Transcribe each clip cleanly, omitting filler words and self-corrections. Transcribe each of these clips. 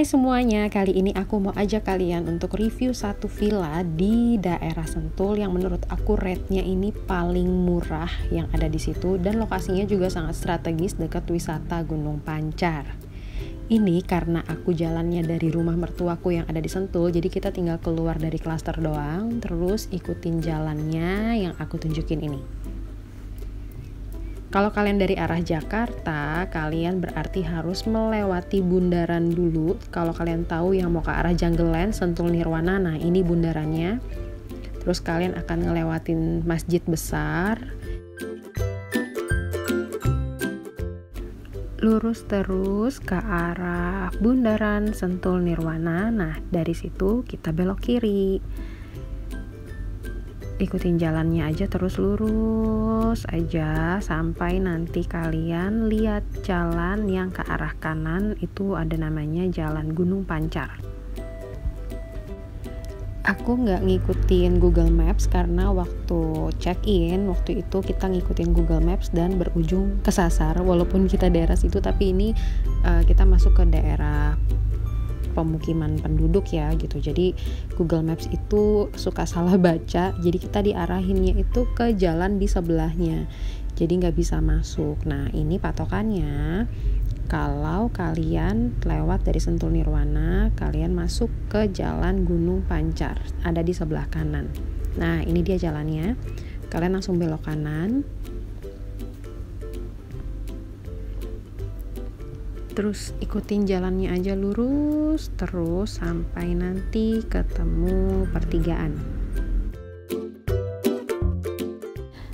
Hai semuanya, kali ini aku mau ajak kalian untuk review satu villa di daerah Sentul yang menurut aku rate-nya ini paling murah yang ada di situ dan lokasinya juga sangat strategis dekat wisata Gunung Pancar. Ini karena aku jalannya dari rumah mertuaku yang ada di Sentul, jadi kita tinggal keluar dari klaster doang, terus ikutin jalannya yang aku tunjukin ini. Kalau kalian dari arah Jakarta, kalian berarti harus melewati bundaran dulu. Kalau kalian tahu yang mau ke arah Jungleland, Sentul Nirwana, nah ini bundarannya. Terus kalian akan ngelewatin masjid besar. Lurus terus ke arah bundaran Sentul Nirwana. Nah, dari situ kita belok kiri. Ikutin jalannya aja terus lurus aja sampai nanti kalian lihat jalan yang ke arah kanan, itu ada namanya Jalan Gunung Pancar. Aku nggak ngikutin Google Maps karena waktu check-in waktu itu kita ngikutin Google Maps dan berujung kesasar walaupun kita daerah situ, tapi ini kita masuk ke daerah pemukiman penduduk ya gitu, jadi Google Maps itu suka salah baca, jadi kita diarahinnya itu ke jalan di sebelahnya, jadi nggak bisa masuk. Nah ini patokannya, kalau kalian lewat dari Sentul Nirwana, kalian masuk ke Jalan Gunung Pancar, ada di sebelah kanan. Nah ini dia jalannya, kalian langsung belok kanan, terus ikutin jalannya aja lurus terus sampai nanti ketemu pertigaan.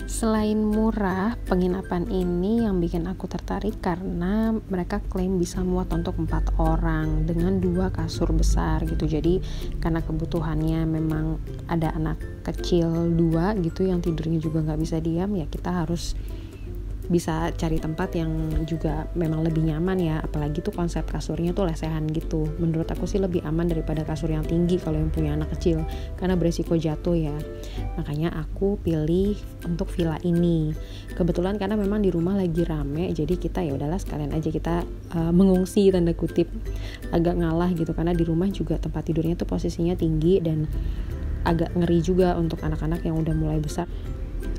Selain murah, penginapan ini yang bikin aku tertarik karena mereka klaim bisa muat untuk 4 orang dengan 2 kasur besar gitu. Jadi karena kebutuhannya memang ada anak kecil 2 gitu yang tidurnya juga nggak bisa diam, ya kita harus bisa cari tempat yang juga memang lebih nyaman ya, apalagi tuh konsep kasurnya tuh lesehan gitu. Menurut aku sih lebih aman daripada kasur yang tinggi kalau yang punya anak kecil karena beresiko jatuh ya. Makanya aku pilih untuk villa ini. Kebetulan karena memang di rumah lagi rame, jadi kita ya udahlah sekalian aja kita mengungsi tanda kutip, agak ngalah gitu karena di rumah juga tempat tidurnya tuh posisinya tinggi dan agak ngeri juga untuk anak-anak yang udah mulai besar,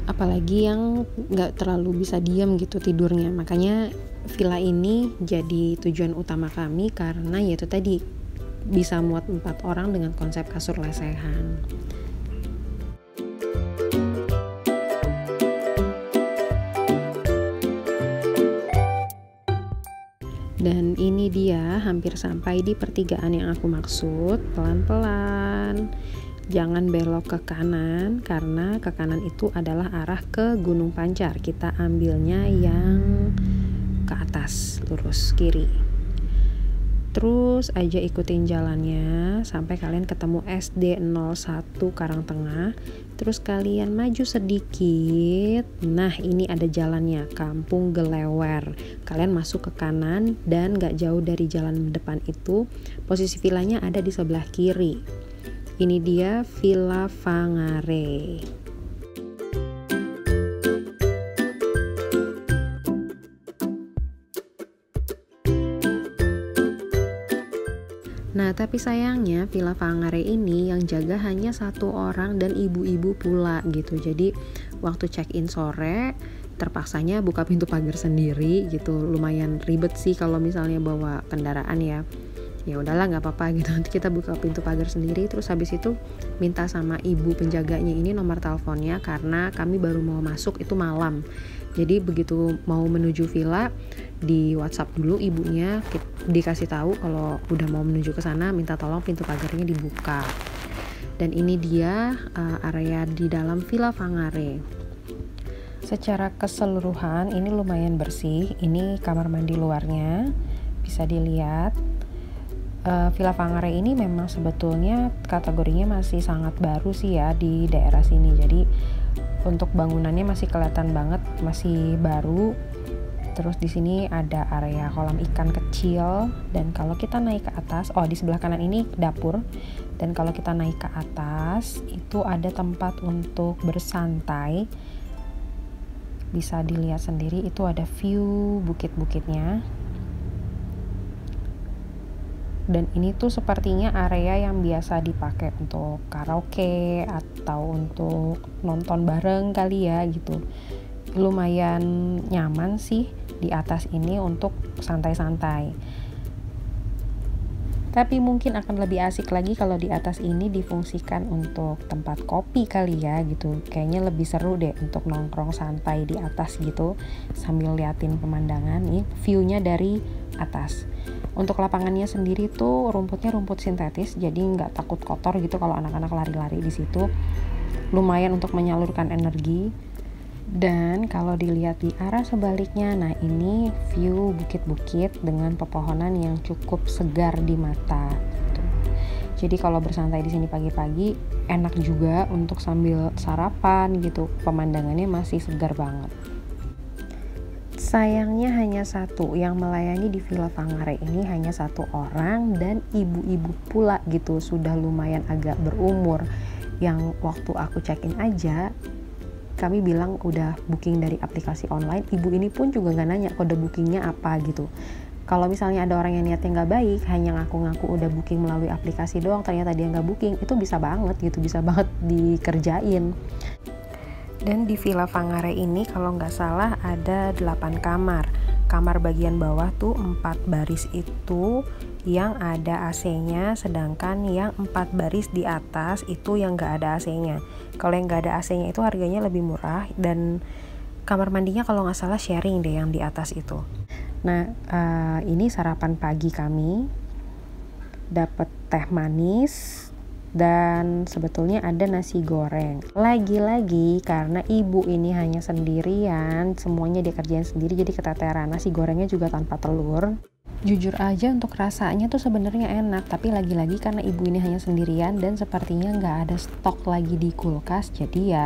apalagi yang nggak terlalu bisa diam gitu tidurnya. Makanya villa ini jadi tujuan utama kami karena yaitu tadi bisa muat 4 orang dengan konsep kasur lesehan. Dan ini dia hampir sampai di pertigaan yang aku maksud. Pelan-pelan, jangan belok ke kanan karena ke kanan itu adalah arah ke Gunung Pancar. Kita ambilnya yang ke atas, lurus kiri. Terus aja ikutin jalannya sampai kalian ketemu SD 01 Karangtengah. Terus kalian maju sedikit. Nah ini ada jalannya, Kampung Gelewer. Kalian masuk ke kanan dan gak jauh dari jalan depan itu. Posisi villanya ada di sebelah kiri. Ini dia Villa Fangare. Nah tapi sayangnya Villa Fangare ini yang jaga hanya 1 orang dan ibu-ibu pula gitu. Jadi waktu check-in sore terpaksanya buka pintu pagar sendiri gitu. Lumayan ribet sih kalau misalnya bawa kendaraan ya. Ya udahlah nggak apa-apa gitu, nanti kita buka pintu pagar sendiri. Terus habis itu minta sama ibu penjaganya ini nomor teleponnya karena kami baru mau masuk itu malam. Jadi begitu mau menuju villa di WhatsApp dulu ibunya, dikasih tahu kalau udah mau menuju ke sana, minta tolong pintu pagarnya dibuka. Dan ini dia area di dalam Villa Fangare. Secara keseluruhan ini lumayan bersih. Ini kamar mandi luarnya bisa dilihat. Villa Fangare ini memang sebetulnya kategorinya masih sangat baru sih ya di daerah sini. Jadi untuk bangunannya masih kelihatan banget masih baru. Terus di sini ada area kolam ikan kecil dan kalau kita naik ke atas, di sebelah kanan ini dapur. Dan kalau kita naik ke atas itu ada tempat untuk bersantai. Bisa dilihat sendiri itu ada view bukit-bukitnya. Dan ini tuh sepertinya area yang biasa dipakai untuk karaoke atau untuk nonton bareng kali ya gitu. Lumayan nyaman sih di atas ini untuk santai-santai. Tapi mungkin akan lebih asik lagi kalau di atas ini difungsikan untuk tempat kopi kali ya gitu. Kayaknya lebih seru deh untuk nongkrong santai di atas gitu sambil liatin pemandangan nih, view-nya dari atas. Untuk lapangannya sendiri tuh rumputnya rumput sintetis, jadi nggak takut kotor gitu kalau anak-anak lari-lari di situ. Lumayan untuk menyalurkan energi. Dan kalau dilihat di arah sebaliknya, nah ini view bukit-bukit dengan pepohonan yang cukup segar di mata gitu. Jadi kalau bersantai di sini pagi-pagi enak juga untuk sambil sarapan gitu. Pemandangannya masih segar banget. Sayangnya hanya satu, yang melayani di Villa Fangare ini hanya satu orang dan ibu-ibu pula gitu, sudah lumayan agak berumur. Yang waktu aku check-in aja, kami bilang udah booking dari aplikasi online. Ibu ini pun juga nggak nanya kode bookingnya apa gitu. Kalau misalnya ada orang yang niatnya nggak baik, hanya ngaku-ngaku udah booking melalui aplikasi doang, ternyata dia nggak booking, itu bisa banget gitu, bisa banget dikerjain. Dan di Villa Fangare ini kalau nggak salah ada 8 kamar. Kamar bagian bawah tuh 4 baris itu yang ada AC-nya, sedangkan yang 4 baris di atas itu yang nggak ada AC-nya. Kalau yang nggak ada AC-nya itu harganya lebih murah, dan kamar mandinya kalau nggak salah sharing deh yang di atas itu. Nah, ini sarapan pagi kami, dapat teh manis, dan sebetulnya ada nasi goreng. Lagi-lagi karena ibu ini hanya sendirian, semuanya dia kerjain sendiri, jadi keteteran. Nasi gorengnya juga tanpa telur. Jujur aja untuk rasanya tuh sebenarnya enak, tapi lagi-lagi karena ibu ini hanya sendirian dan sepertinya nggak ada stok lagi di kulkas, jadi ya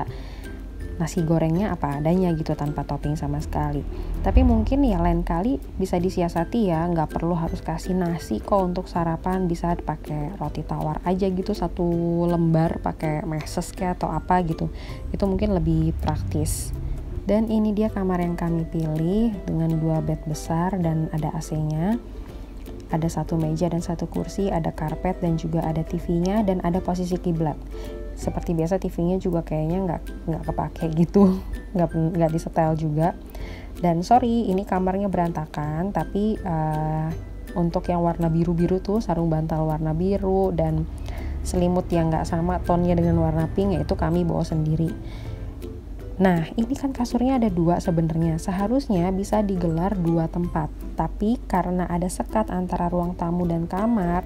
nasi gorengnya apa adanya gitu tanpa topping sama sekali. Tapi mungkin ya lain kali bisa disiasati ya, nggak perlu harus kasih nasi kok untuk sarapan, bisa pakai roti tawar aja gitu, 1 lembar pakai meses kayak atau apa gitu, itu mungkin lebih praktis. Dan ini dia kamar yang kami pilih dengan 2 bed besar dan ada AC-nya. Ada 1 meja dan 1 kursi, ada karpet dan juga ada TV-nya, dan ada posisi kiblat. Seperti biasa TV-nya juga kayaknya nggak kepake gitu, nggak disetel juga. Dan sorry, ini kamarnya berantakan, tapi untuk yang warna biru-biru tuh, sarung bantal warna biru dan selimut yang nggak sama tonnya dengan warna pink, yaitu kami bawa sendiri. Nah, ini kan kasurnya ada 2 sebenarnya. Seharusnya bisa digelar 2 tempat. Tapi karena ada sekat antara ruang tamu dan kamar,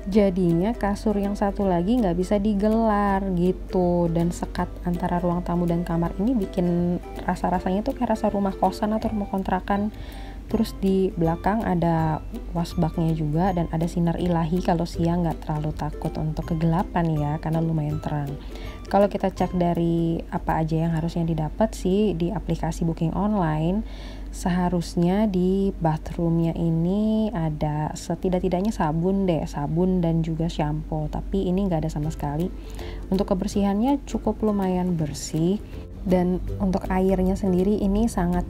jadinya kasur yang satu lagi nggak bisa digelar gitu. Dan sekat antara ruang tamu dan kamar ini bikin rasa-rasanya tuh kayak rasa rumah kosan atau rumah kontrakan. Terus di belakang ada wasbaknya juga dan ada sinar ilahi kalau siang, nggak terlalu takut untuk kegelapan ya, karena lumayan terang. Kalau kita cek dari apa aja yang harusnya didapat sih di aplikasi booking online, seharusnya di bathroomnya ini ada setidak-tidaknya sabun dan juga shampoo, tapi ini nggak ada sama sekali. Untuk kebersihannya cukup lumayan bersih, dan untuk airnya sendiri ini sangat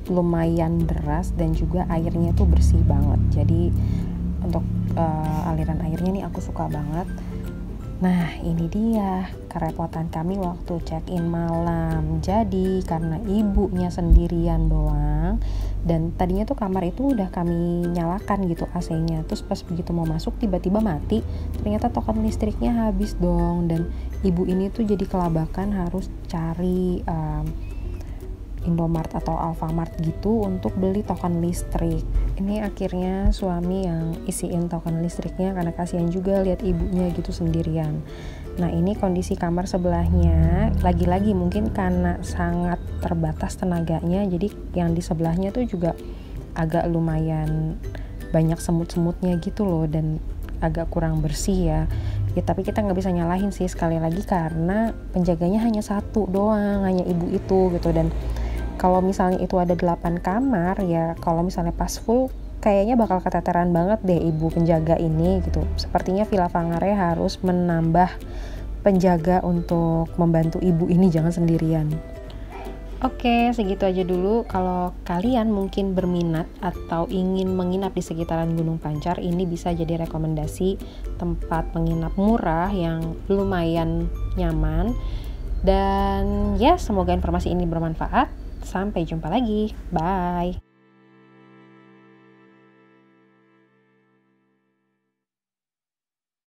lumayan deras dan juga airnya tuh bersih banget. Jadi untuk aliran airnya nih aku suka banget. Nah, ini dia kerepotan kami waktu check-in malam. Jadi karena ibunya sendirian doang, dan tadinya tuh kamar itu udah kami nyalakan gitu AC-nya. Terus pas begitu mau masuk tiba-tiba mati. Ternyata token listriknya habis dong, dan ibu ini tuh jadi kelabakan harus cari Indomart atau Alfamart gitu untuk beli token listrik. Ini akhirnya suami yang isiin token listriknya karena kasihan juga lihat ibunya gitu sendirian. Nah, ini kondisi kamar sebelahnya. Lagi-lagi mungkin karena sangat terbatas tenaganya, jadi yang di sebelahnya tuh juga agak lumayan banyak semut-semutnya gitu loh, dan agak kurang bersih ya. Tapi kita nggak bisa nyalahin sih, sekali lagi karena penjaganya hanya 1 doang, hanya ibu itu gitu. Dan kalau misalnya itu ada 8 kamar ya, kalau misalnya pas full kayaknya bakal keteteran banget deh ibu penjaga ini gitu. Sepertinya Villa Fangare harus menambah penjaga untuk membantu ibu ini jangan sendirian. Oke, segitu aja dulu. Kalau kalian mungkin berminat atau ingin menginap di sekitaran Gunung Pancar, ini bisa jadi rekomendasi tempat menginap murah yang lumayan nyaman. Dan ya, semoga informasi ini bermanfaat. Sampai jumpa lagi. Bye.